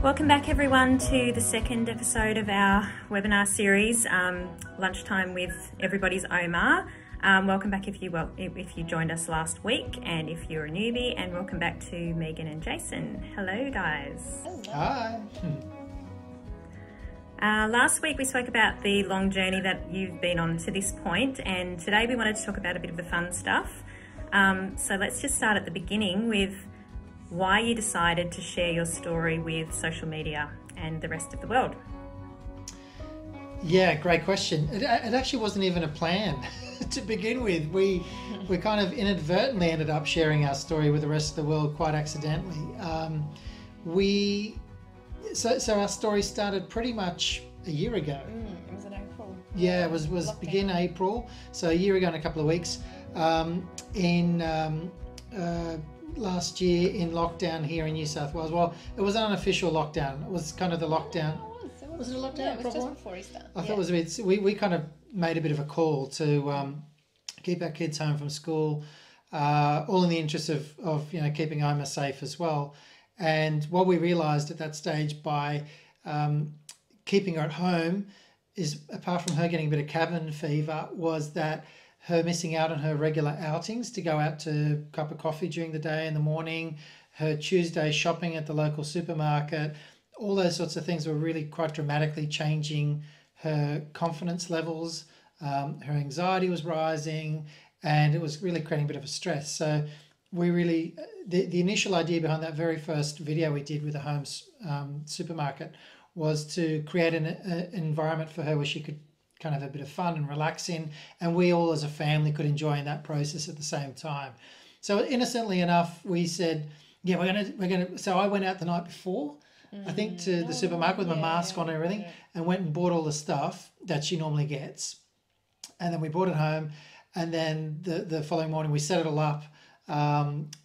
Welcome back everyone to the second episode of our webinar series, Lunchtime with Everybody's Omar. Welcome back if you joined us last week, and if you're a newbie, and welcome back to Megan and Jason. Hello guys. Hi. Last week we spoke about the long journey that you've been on to this point, and today we wanted to talk about a bit of the fun stuff. So let's just start at the beginning with why you decided to share your story with social media and the rest of the world. Yeah, great question. It actually wasn't even a plan to begin with. We kind of inadvertently ended up sharing our story with the rest of the world quite accidentally. So our story started pretty much a year ago. It was in April. Yeah, it was begin April, so a year ago in a couple of weeks. Last year in lockdown here in New South Wales. Well, it was an unofficial lockdown. It was kind of the lockdown. Was it a lockdown? Yeah, it was just before Easter. I thought it was a bit. We kind of made a bit of a call to keep our kids home from school, all in the interest of keeping Omas safe as well. And what we realised at that stage by keeping her at home is, apart from her getting a bit of cabin fever, was that her missing out on her regular outings to go out to a cup of coffee during the day in the morning, her Tuesday shopping at the local supermarket, all those sorts of things were really quite dramatically changing her confidence levels. Her anxiety was rising, and it was really creating a bit of a stress. So we really, the initial idea behind that very first video we did with the home supermarket was to create an environment for her where she could kind of have a bit of fun and relax in, and we all as a family could enjoy in that process at the same time. So innocently enough, we said, yeah, we're gonna. So I went out the night before, I think, to the supermarket with my mask on and everything, and went and bought all the stuff that she normally gets, and then we brought it home, and then the following morning we set it all up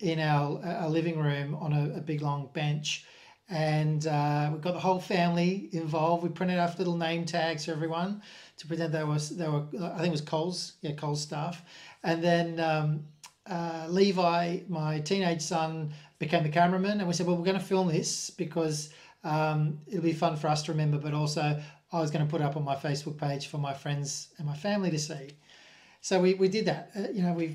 in our living room on a big long bench. And we got the whole family involved. We printed out little name tags for everyone to pretend they were I think it was Coles staff. And then Levi, my teenage son, became the cameraman, and we said, well, we're going to film this because it'll be fun for us to remember, but also I was going to put it up on my Facebook page for my friends and my family to see. So we did that.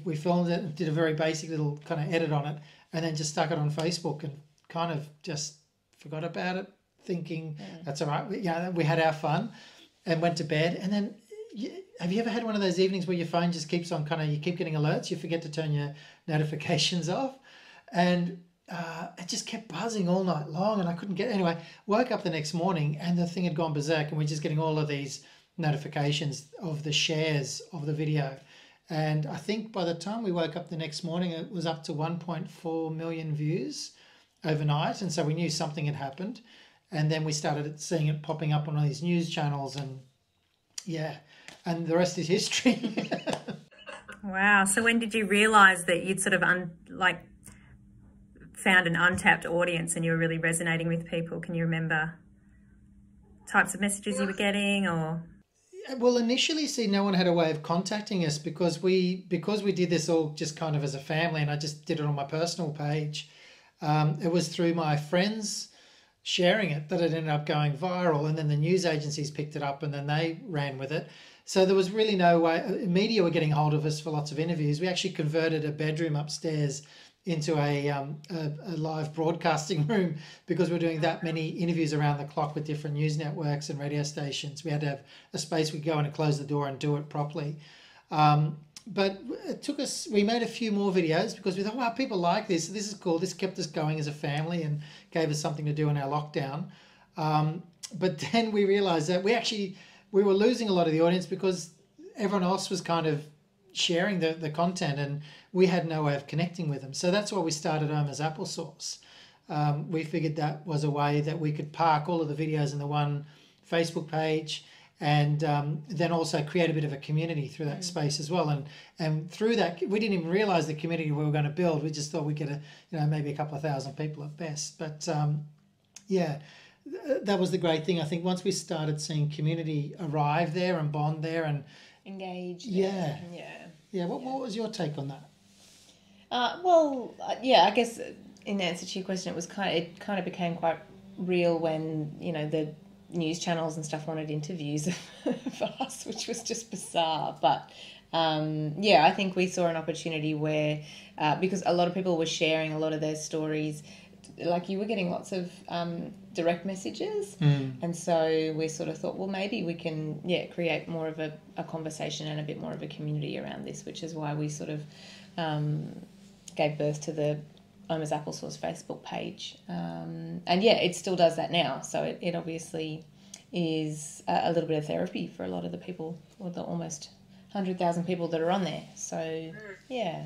We filmed it and did a very basic little kind of edit on it, and then just stuck it on Facebook and kind of just forgot about it, thinking that's all right. We had our fun and went to bed. And then, have you ever had one of those evenings where your phone just keeps on you keep getting alerts, you forget to turn your notifications off? And it just kept buzzing all night long, and I couldn't get, anyway, woke up the next morning and the thing had gone berserk, and we're just getting all of these notifications of the shares of the video. And I think by the time we woke up the next morning, it was up to 1.4 million views overnight, and so we knew something had happened. And then we started seeing it popping up on all these news channels, and and the rest is history. Wow. So when did you realise that you'd sort of found an untapped audience and you were really resonating with people? Can you remember types of messages you were getting? Or well, initially, no one had a way of contacting us because we did this all just kind of as a family, and I just did it on my personal page. It was through my friends sharing it that it ended up going viral, and then the news agencies picked it up and then they ran with it. So there was really no way. Media were getting hold of us for lots of interviews. We actually converted a bedroom upstairs into a live broadcasting room because we're doing that many interviews around the clock with different news networks and radio stations. We had to have a space we'd go in and close the door and do it properly. But it took us, we made a few more videos because we thought, wow, people like this. This is cool. This kept us going as a family and gave us something to do in our lockdown. But then we realized that we were losing a lot of the audience because everyone else was kind of sharing the content, and we had no way of connecting with them. So that's why we started Omas Applesauce. We figured that was a way that we could park all of the videos in the one Facebook page, and then also create a bit of a community through that space as well. And through that, we didn't even realise the community we were going to build. We just thought we'd get maybe a couple of thousand people at best. But that was the great thing. I think once we started seeing community arrive there and bond there and engage. What was your take on that? I guess in answer to your question, it kind of became quite real when, you know, the news channels and stuff wanted interviews of us, which was just bizarre. But yeah, I think we saw an opportunity where, because a lot of people were sharing a lot of their stories, like you were getting lots of direct messages. And so we sort of thought, well, maybe we can, create more of a conversation and a bit more of a community around this, which is why we sort of gave birth to the Omas Applesauce Facebook page. And yeah, it still does that now. So it obviously is a little bit of therapy for a lot of the people, or the almost 100,000 people that are on there. So yeah.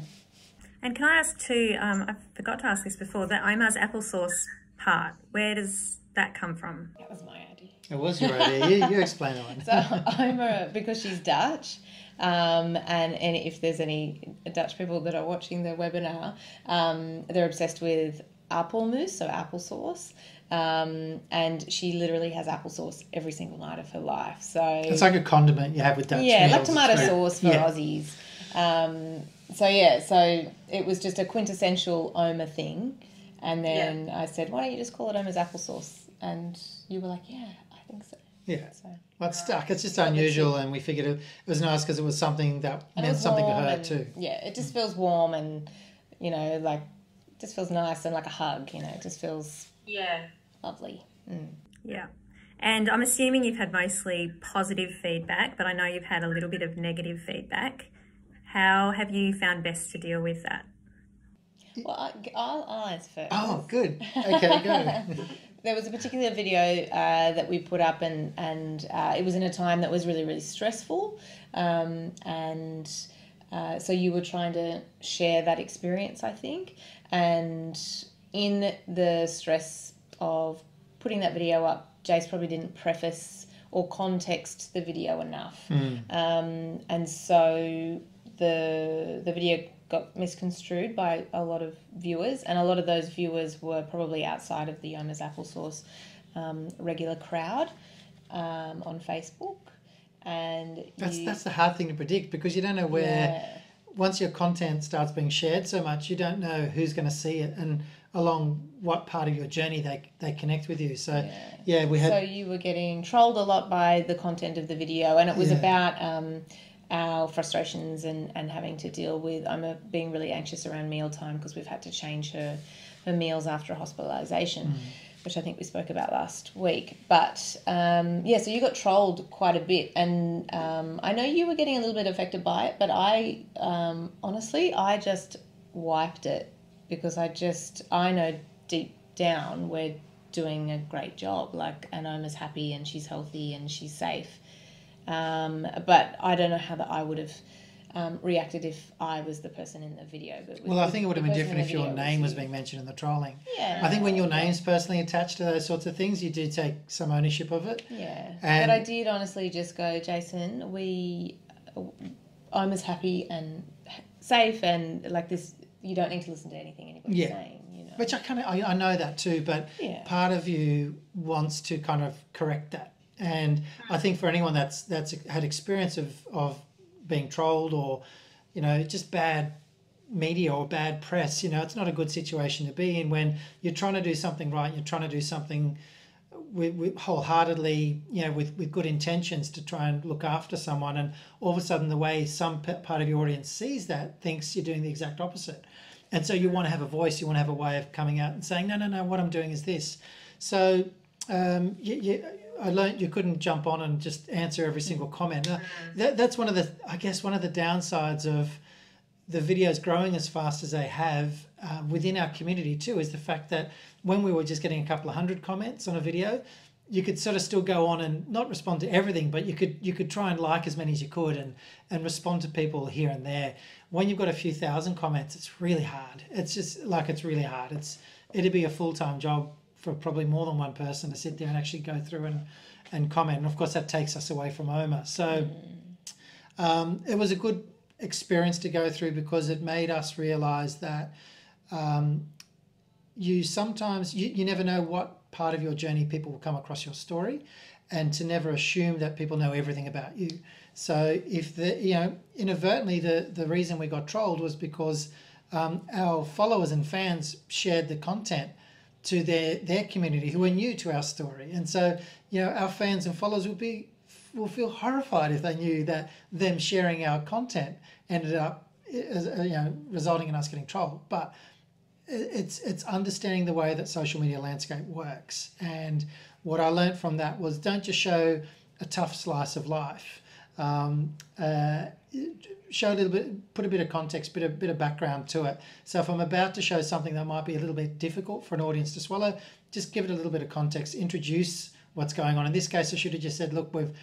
And can I ask too, I forgot to ask this before, the Omas applesauce part, where does that come from? That was my idea. It was your idea. You explain it. So Oma, because she's Dutch, and if there's any Dutch people that are watching the webinar, they're obsessed with appelmoes, so applesauce. And she literally has applesauce every single night of her life. So it's like a condiment you have with Dutch meals. like tomato sauce for Aussies. So it was just a quintessential Oma thing. And then I said, why don't you just call it Oma's applesauce? And you were like, yeah, I think so. Yeah. So, well, it's stuck. It's just unusual, and we figured it was nice because it was something that meant something to her too. Yeah, it just feels warm and, you know, like, just feels nice and like a hug, you know, it just feels lovely. Yeah. And I'm assuming you've had mostly positive feedback, but I know you've had a little bit of negative feedback. How have you found best to deal with that? Well, I'll answer first. Oh, good. Okay, go. There was a particular video that we put up, and it was in a time that was really, really stressful. So you were trying to share that experience, I think. And in the stress of putting that video up, Jace probably didn't preface or context the video enough. And so the video got misconstrued by a lot of viewers, and a lot of those viewers were probably outside of the Omas Applesauce regular crowd on Facebook. And that's the hard thing to predict, because you don't know where, once your content starts being shared so much, you don't know who's going to see it and along what part of your journey they connect with you. So we had. So you were getting trolled a lot by the content of the video, and it was about our frustrations and having to deal with being really anxious around mealtime, because we've had to change her meals after a hospitalisation, which I think we spoke about last week. But so you got trolled quite a bit, and I know you were getting a little bit affected by it, but I honestly just wiped it, because I know deep down we're doing a great job, like, and Oma's happy and she's healthy and she's safe. But I don't know how that I would have reacted if I was the person in the video. But I think it would have been different if your name was being mentioned in the trolling. Yeah. I think when your name's personally attached to those sorts of things, you do take some ownership of it. Yeah. And but I did honestly just go, Jason, I'm as happy and safe, and like this, you don't need to listen to anything anybody's saying. You know? Which I know that too, but part of you wants to kind of correct that. And I think for anyone that's had experience of being trolled, or, you know, just bad media or bad press, you know, it's not a good situation to be in when you're trying to do something right, you're trying to do something with wholeheartedly, you know, with good intentions to try and look after someone, and all of a sudden the way some part of your audience sees that thinks you're doing the exact opposite. And so you want to have a voice, you want to have a way of coming out and saying, no, what I'm doing is this. So I learned you couldn't jump on and just answer every single comment. That's one of the downsides of the videos growing as fast as they have within our community too, is the fact that when we were just getting a couple of hundred comments on a video, you could sort of still go on and not respond to everything, but you could try and like as many as you could and respond to people here and there. When you've got a few thousand comments, it's really hard. It's just like, it's really hard. It'd be a full-time job for probably more than one person to sit there and actually go through and comment. And of course that takes us away from Oma. So it was a good experience to go through, because it made us realise that you sometimes, you never know what part of your journey people will come across your story, and to never assume that people know everything about you. So if inadvertently the reason we got trolled was because our followers and fans shared the content to their community who are new to our story. And so, you know, our fans and followers will feel horrified if they knew that them sharing our content ended up, resulting in us getting trolled. But it's understanding the way that social media landscape works. And what I learned from that was, don't just show a tough slice of life. Show a little bit, put a bit of context, bit of background to it. So if I'm about to show something that might be a little bit difficult for an audience to swallow, just give it a little bit of context, introduce what's going on. In this case, I should have just said, look, we've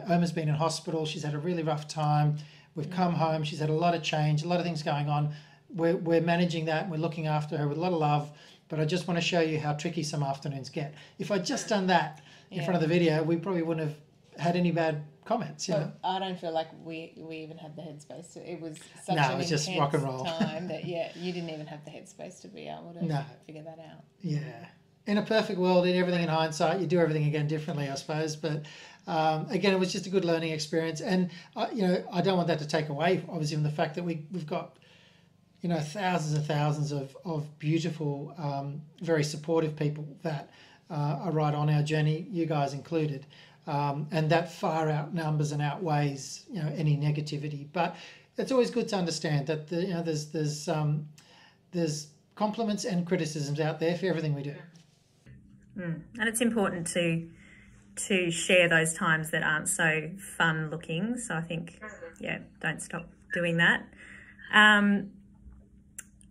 Oma's been in hospital. She's had a really rough time. We've come home. She's had a lot of change, a lot of things going on. We're managing that. And we're looking after her with a lot of love. But I just want to show you how tricky some afternoons get. If I'd just done that in front of the video, we probably wouldn't have had any bad comments. You know? I don't feel like we even had the headspace. It was such an intense just rock and roll time that you didn't even have the headspace to be able to figure that out. Yeah. In a perfect world, in everything in hindsight, you do everything again differently, I suppose. But again, it was just a good learning experience. And, I don't want that to take away, obviously, from the fact that we've got, thousands and thousands of beautiful, very supportive people that are right on our journey, you guys included. And that far outnumbers and outweighs, any negativity. But it's always good to understand that there's compliments and criticisms out there for everything we do. And it's important to share those times that aren't so fun looking. So I think, don't stop doing that.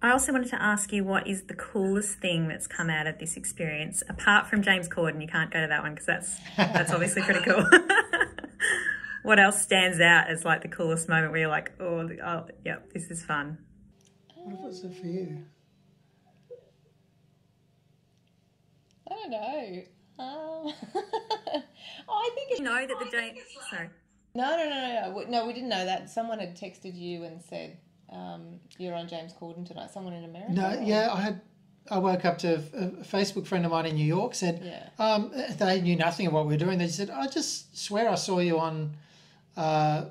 I also wanted to ask you, what is the coolest thing that's come out of this experience, apart from James Corden? You can't go to that one because that's obviously pretty cool. What else stands out as like the coolest moment where you're like, oh yeah, this is fun? What was it for you? I don't know. I think it's... that the James... Sorry. No, we didn't know that. Someone had texted you and said, you're on James Corden tonight. Someone in America? No, yeah, I woke up to a Facebook friend of mine in New York said, they knew nothing of what we were doing. They just said, I just swear I saw you on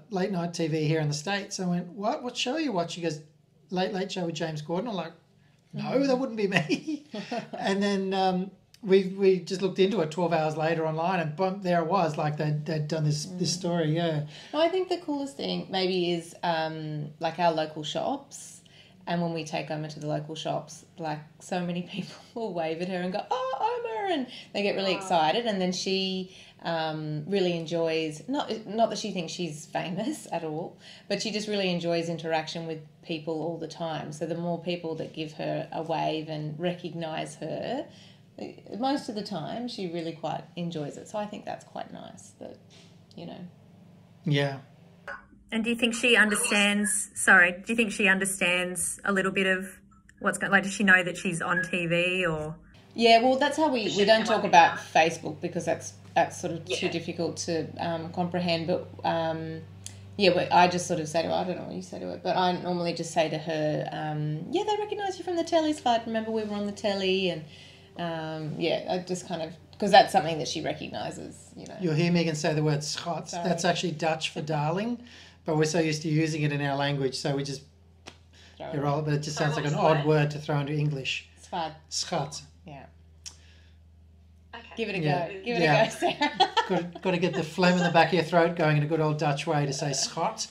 late night TV here in the States. I went, what show are you watching? He goes, Late Show with James Corden. I'm like, no, that wouldn't be me. And then we just looked into it 12 hours later online, and boom, there it was. Like they'd done this story, yeah. No, I think the coolest thing maybe is like our local shops. And when we take Oma to the local shops, like so many people will wave at her and go, oh, Oma, and they get really excited. And then she really enjoys, not that she thinks she's famous at all, but she just really enjoys interaction with people all the time. So the more people that give her a wave and recognise her, most of the time she really quite enjoys it. So I think that's quite nice that, Yeah. And do you think she understands, do you think she understands a little bit of what's going on? Like, does she know that she's on TV or? Yeah, well, that's how we don't talk about Facebook because that's sort of too difficult to comprehend. But, but I just sort of say to her, I don't know what you say to her, but I normally just say to her, they recognise you from the telly slide. Remember we were on the telly? And, I just kind of, because that's something that she recognises, You'll hear Megan say the word schat. That's actually Dutch for darling. But we're so used to using it in our language, so we just roll it. But it just sounds like an odd word to throw into English. Schat. Yeah. Okay. Give it a go. Give it a go, Sarah. got to get the phlegm in the back of your throat going in a good old Dutch way to say schat.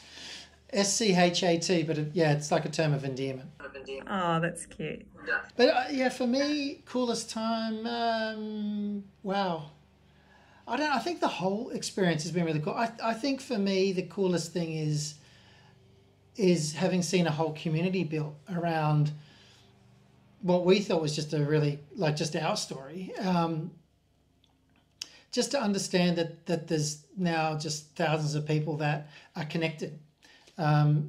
SCHAT, but it's like a term of endearment. Oh, that's cute. But for me, coolest time, wow. I think the whole experience has been really cool. I think for me, the coolest thing is having seen a whole community built around what we thought was just a really, just our story. Just to understand that there's now just thousands of people that are connected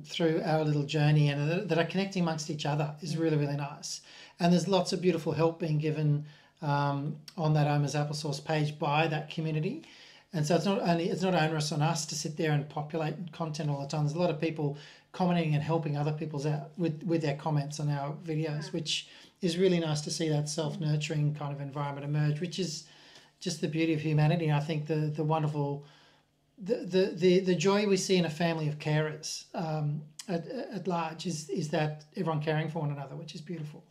through our little journey and that are connecting amongst each other is really, really nice. And there's lots of beautiful help being given on that Omas Applesauce page by that community. And so it's not onerous on us to sit there and populate content all the time. There's a lot of people commenting and helping other people out with their comments on our videos, which is really nice to see that self-nurturing kind of environment emerge, which is just the beauty of humanity. I think the wonderful, the joy we see in a family of carers at large is that everyone caring for one another, which is beautiful.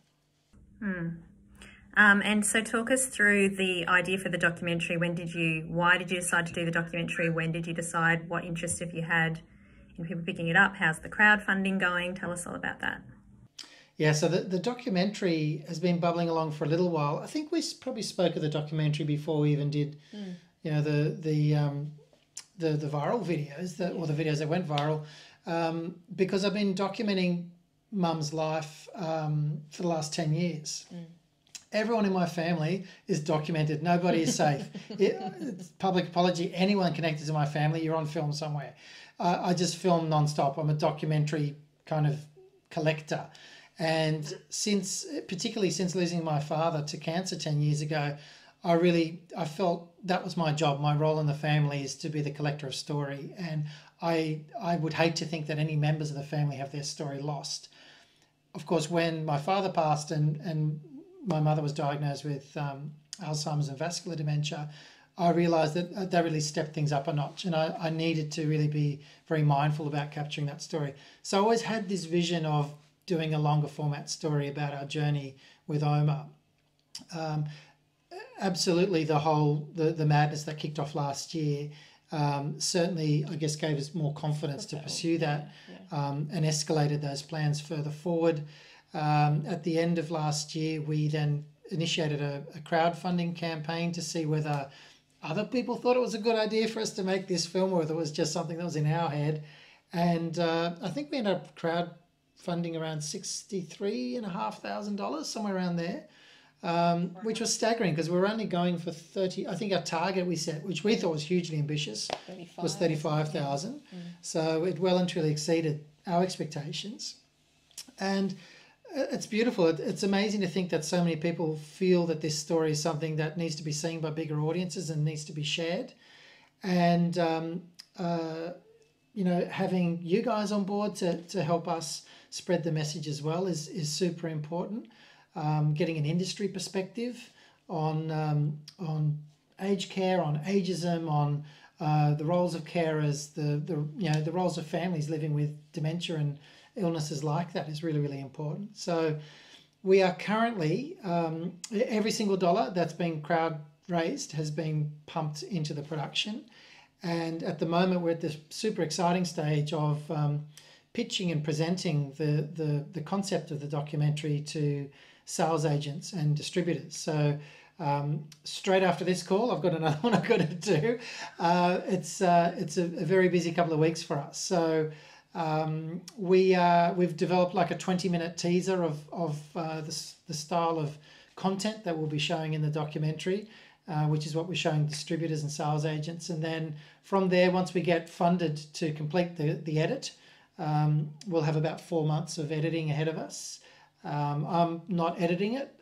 And so talk us through the idea for the documentary. Why did you decide to do the documentary? When did you decide? What interest have you had in people picking it up? How's the crowdfunding going? Tell us all about that. Yeah, so the documentary has been bubbling along for a little while. I think we probably spoke of the documentary before we even did, you know, the viral videos, or the videos that went viral, because I've been documenting Mum's life for the last 10 years. Everyone in my family is documented. Nobody is safe. It's public apology. Anyone connected to my family, you're on film somewhere. I just film nonstop. I'm a documentary kind of collector. And particularly since losing my father to cancer 10 years ago, I felt that was my job. My role in the family is to be the collector of story. And I would hate to think that any members of the family have their story lost. Of course, when my father passed and my mother was diagnosed with Alzheimer's and vascular dementia, I realised that really stepped things up a notch, and I needed to really be very mindful about capturing that story. So I always had this vision of doing a longer format story about our journey with Oma. Absolutely, the madness that kicked off last year certainly, I guess, gave us more confidence to pursue that and escalated those plans further forward. At the end of last year, we then initiated a crowdfunding campaign to see whether other people thought it was a good idea for us to make this film, or whether it was just something that was in our head. And I think we ended up crowdfunding around $63,500, somewhere around there. Which was staggering because we were only going for 30. I think our target we set, which we thought was hugely ambitious, was 35,000. So it well and truly exceeded our expectations. And it's beautiful. It's amazing to think that so many people feel that this story is something that needs to be seen by bigger audiences and needs to be shared. And you know, having you guys on board to help us spread the message as well is super important. Getting an industry perspective on aged care, on ageism, on the roles of carers, the roles of families living with dementia and illnesses like that is really, really important. So we are currently, every single dollar that's been crowd raised has been pumped into the production. And at the moment we're at this super exciting stage of pitching and presenting the concept of the documentary to sales agents and distributors. So straight after this call, I've got another one I've got to do. It's a very busy couple of weeks for us. So we've developed like a 20-minute teaser of the style of content that we'll be showing in the documentary, which is what we're showing distributors and sales agents. And then from there, once we get funded to complete the edit, we'll have about 4 months of editing ahead of us. I'm not editing it.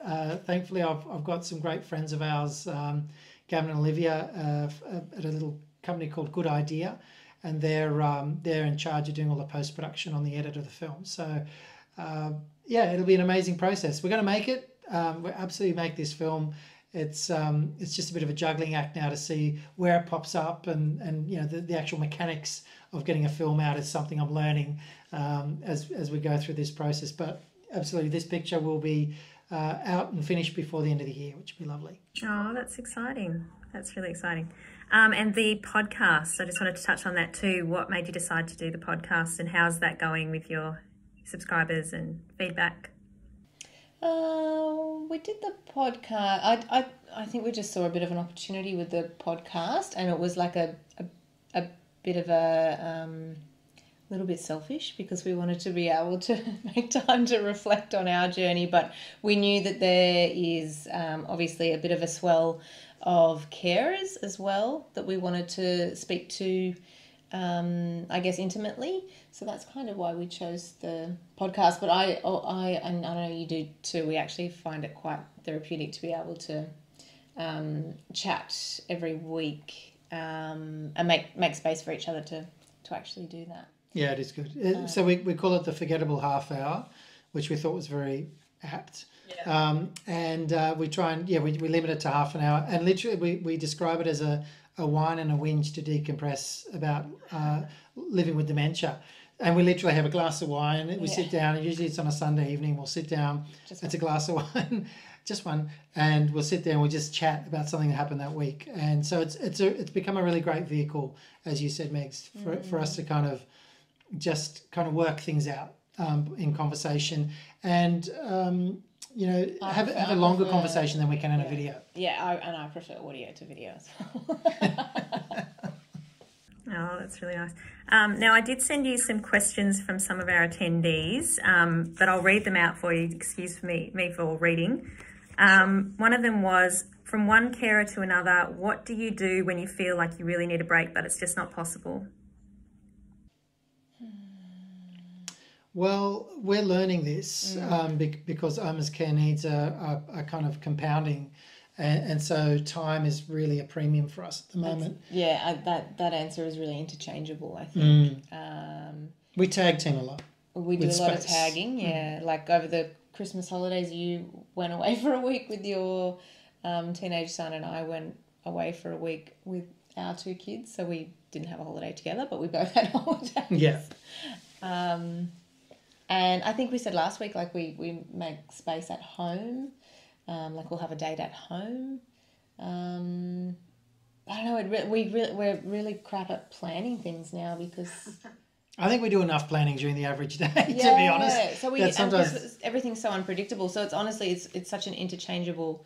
Thankfully, I've got some great friends of ours, Gavin and Olivia, at a little company called Good Idea, and they're in charge of doing all the post-production on the edit of the film. So, yeah, it'll be an amazing process. We're going to make it. We'll absolutely make this film. It's just a bit of a juggling act now to see where it pops up, and you know the actual mechanics of getting a film out is something I'm learning as we go through this process. But absolutely, this picture will be out and finished before the end of the year, which will be lovely. Oh, that's exciting. That's really exciting. And the podcast, I just wanted to touch on that too. What made you decide to do the podcast, and how's that going with your subscribers and feedback? We did the podcast. I think we just saw a bit of an opportunity with the podcast, and it was like a bit of a little bit selfish because we wanted to be able to make time to reflect on our journey, but we knew that there is obviously a bit of a swell of carers as well that we wanted to speak to, I guess, intimately. So that's kind of why we chose the podcast. But I know you do too. We actually find it quite therapeutic to be able to chat every week and make space for each other to actually do that. Yeah, it is good. So we call it the forgettable half hour, which we thought was very apt. Yeah. And we try and, we limit it to half an hour. And literally we describe it as a wine and a whinge to decompress about living with dementia. And we literally have a glass of wine. We sit down, and usually it's on a Sunday evening. We'll sit down. It's a glass of wine. just one, and we'll sit there and we'll just chat about something that happened that week. And so it's become a really great vehicle, as you said, Megs, for us to kind of work things out in conversation, and have a longer conversation than we can in a video. Yeah, I prefer audio to video as well. Oh, that's really nice. Now, I did send you some questions from some of our attendees, but I'll read them out for you. Excuse me for reading. One of them was, from one carer to another, what do you do when you feel like you really need a break, but it's just not possible? Well, we're learning this because Oma's care needs are kind of compounding. And so time is really a premium for us at the moment. That answer is really interchangeable, I think. We tag team a lot. We do a lot of tagging, Like over the Christmas holidays, you went away for a week with your teenage son, and I went away for a week with our two kids. So we didn't have a holiday together, but we both had holidays. Yeah. And I think we said last week, like we make space at home. Like we'll have a date at home. I don't know. We're really crap at planning things now because I think we do enough planning during the average day. To be honest, so sometimes everything's so unpredictable. So it's such an interchangeable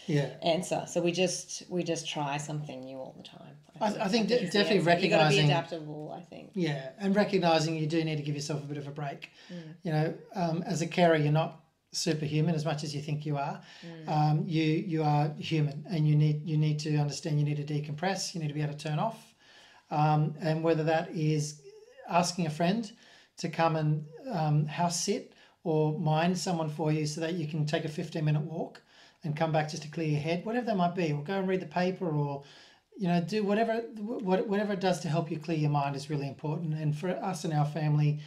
answer. So we just try something new all the time. I think definitely recognizing you got to be adaptable. I think and recognizing you do need to give yourself a bit of a break. As a carer, you're not superhuman as much as you think you are. You are human, and you need to understand you need to decompress, you need to be able to turn off, and whether that is asking a friend to come and house sit or mind someone for you so that you can take a 15-minute walk and come back just to clear your head, whatever that might be, or go and read the paper, or do whatever it does to help you clear your mind is really important. And for us and our family,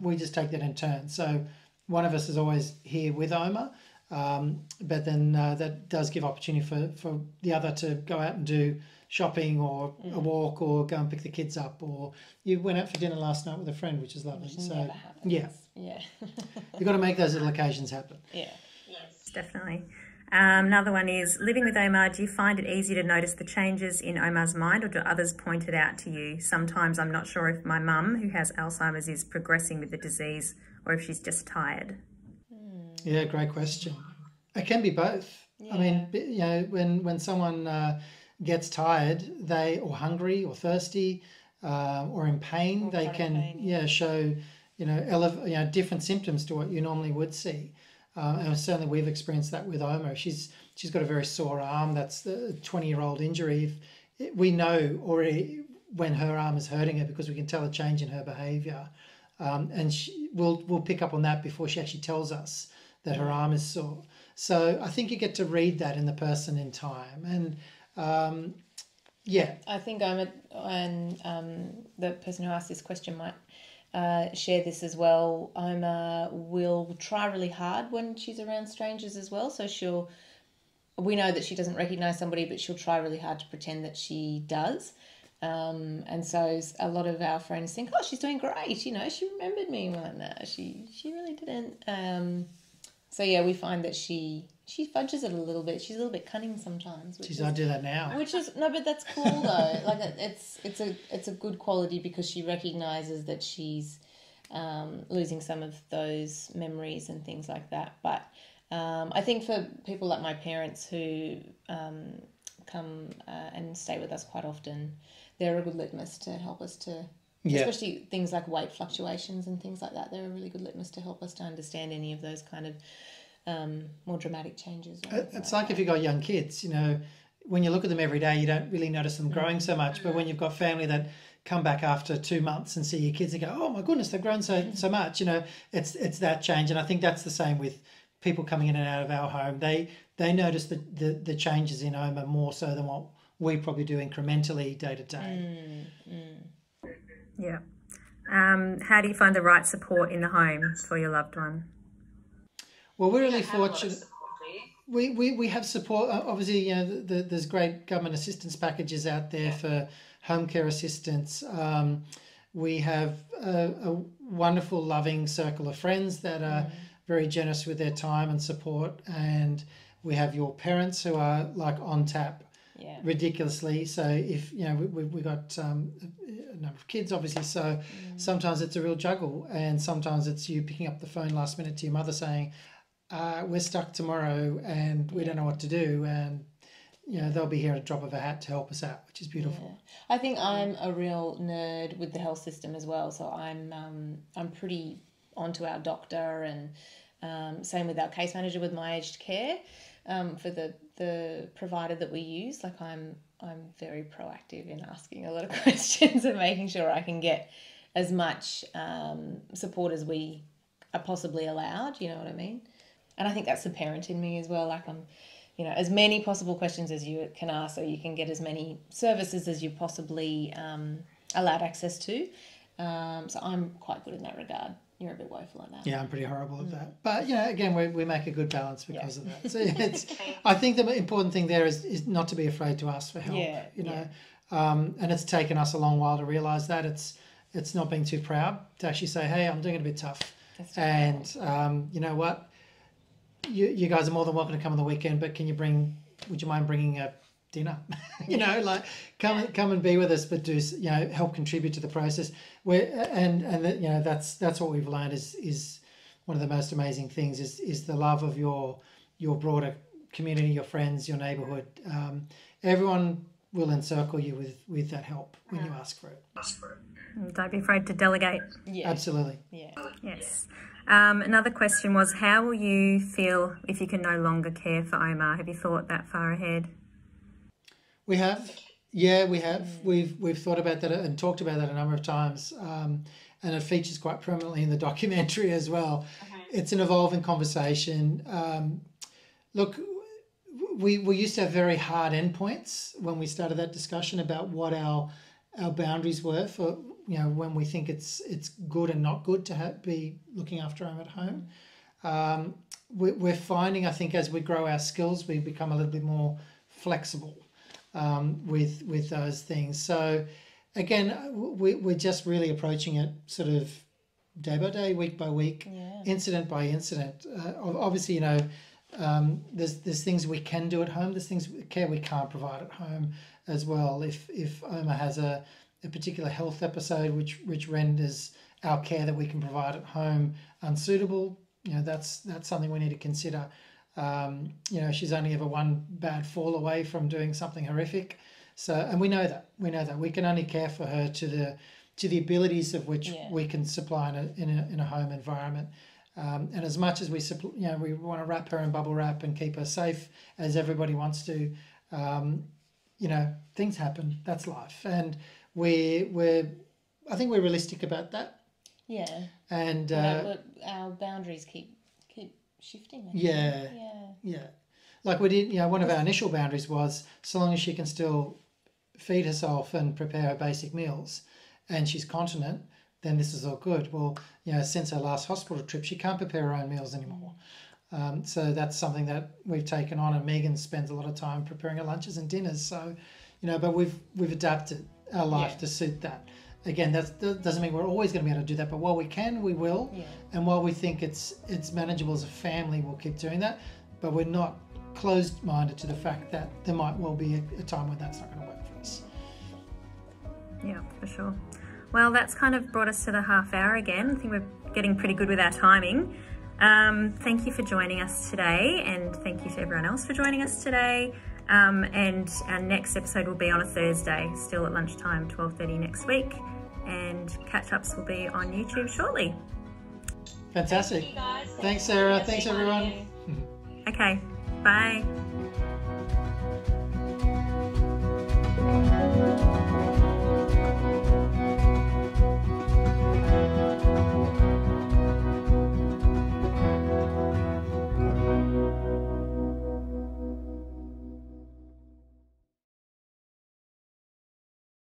we just take that in turn. So one of us is always here with Oma, but then that does give opportunity for the other to go out and do shopping or a walk or go and pick the kids up, or you went out for dinner last night with a friend, which is lovely. Which so never happens. Yeah. You've got to make those little occasions happen. Yeah. Yes, definitely. Another one is, living with Oma, do you find it easy to notice the changes in Oma's mind, or do others point it out to you? Sometimes I'm not sure if my mum, who has Alzheimer's, is progressing with the disease or if she's just tired. Yeah, great question. It can be both. I mean, when someone gets tired, or hungry or thirsty or in pain, they can show different symptoms to what you normally would see. And certainly we've experienced that with Oma. She's got a very sore arm. That's the 20-year-old injury. We know already when her arm is hurting her because we can tell a change in her behaviour. And we'll pick up on that before she actually tells us that her arm is sore. So I think you get to read that in the person in time. And I think Oma and the person who asked this question might share this as well. Oma will try really hard when she's around strangers as well. So we know that she doesn't recognise somebody, but she'll try really hard to pretend that she does. And so a lot of our friends think, oh, she's doing great. She remembered me. Well, no, she really didn't. We find that she fudges it a little bit. She's a little bit cunning sometimes. I do that now. But that's cool though. Like it's a good quality because she recognises that she's losing some of those memories and things like that. But I think for people like my parents who come and stay with us quite often, they're a good litmus to help us to, especially things like weight fluctuations and things like that. They're a really good litmus to help us to understand any of those kind of more dramatic changes. It's like if you've got young kids, when you look at them every day, you don't really notice them growing so much. But when you've got family that come back after 2 months and see your kids and go, oh my goodness, they've grown so much, it's that change. And I think that's the same with people coming in and out of our home. They notice the changes in Oma more so than what we probably do incrementally day to day. Yeah. How do you find the right support in the home for your loved one? Well, we're really fortunate. We have support. Obviously, there's great government assistance packages out there for home care assistance. We have a wonderful, loving circle of friends that are very generous with their time and support, and We have your parents who are like on tap Yeah. ridiculously. So if, you know, we got a number of kids, obviously. So sometimes it's a real juggle, and sometimes it's you picking up the phone last minute to your mother saying, we're stuck tomorrow and we don't know what to do. And, you know, they'll be here at a drop of a hat to help us out, which is beautiful. Yeah. I think I'm a real nerd with the health system as well. So I'm pretty onto our doctor, and same with our case manager with my aged care. For the provider that we use, like I'm very proactive in asking a lot of questions and making sure I can get as much support as we are possibly allowed. You know what I mean? And I think that's the parent in me as well. Like I'm, you know, as many possible questions as you can ask, so you can get as many services as you possibly allowed access to. So I'm quite good in that regard. You're a bit woeful at that. Yeah, I'm pretty horrible at that. But, you know, again, we make a good balance because of that. So it's, I think the important thing there is not to be afraid to ask for help, you know. And it's taken us a long while to realise that. It's not being too proud to actually say, hey, I'm doing it a bit tough. And you know what? You guys are more than welcome to come on the weekend, but would you mind bringing a dinner? You know, like come and be with us, but do, you know, help contribute to the process. And you know, that's what we've learned is one of the most amazing things is the love of your broader community, your friends, your neighbourhood. Everyone will encircle you with that help when you ask for it. Don't be afraid to delegate. Yeah. Absolutely. Yeah. Yes. Another question was, how will you feel if you can no longer care for Omar? Have you thought that far ahead? We have. Yeah, we have. We've thought about that and talked about that a number of times. And it features quite prominently in the documentary as well. It's an evolving conversation. Look, we used to have very hard endpoints when we started that discussion about what our boundaries were for, you know, when we think it's good and not good to be looking after him at home. We're finding, I think, as we grow our skills, we become a little bit more flexible with those things. So again, we're just really approaching it sort of day by day, week by week, incident by incident. Obviously, you know, there's things we can do at home. There's things care we can't provide at home as well. If Omar has a particular health episode which renders our care that we can provide at home unsuitable, you know, that's something we need to consider. You know, she's only ever one bad fall away from doing something horrific. So, and we know that we can only care for her to the abilities of which we can supply in a home environment. And as much as we want to wrap her in bubble wrap and keep her safe as everybody wants to, you know, things happen. That's life, and I think we're realistic about that. Yeah. And our boundaries keep shifting. Yeah. Like we did, you know, one of our initial boundaries was so long as she can still feed herself and prepare her basic meals, and she's continent, then this is all good. Well, you know, since her last hospital trip, she can't prepare her own meals anymore. So that's something that we've taken on, and Megan spends a lot of time preparing her lunches and dinners. So, you know, but we've adapted our life to suit that. Again, that doesn't mean we're always going to be able to do that, but while we can, we will. Yeah. And while we think it's manageable as a family, we'll keep doing that. But we're not closed-minded to the fact that there might well be a time when that's not going to work for us. Yeah, for sure. Well, that's kind of brought us to the half hour again. I think we're getting pretty good with our timing. Thank you for joining us today, and thank you to everyone else for joining us today. And our next episode will be on a Thursday, still at lunchtime, 12:30 next week. And catch-ups will be on YouTube shortly. Fantastic. Thanks, Sarah. Thanks, everyone. Okay, bye.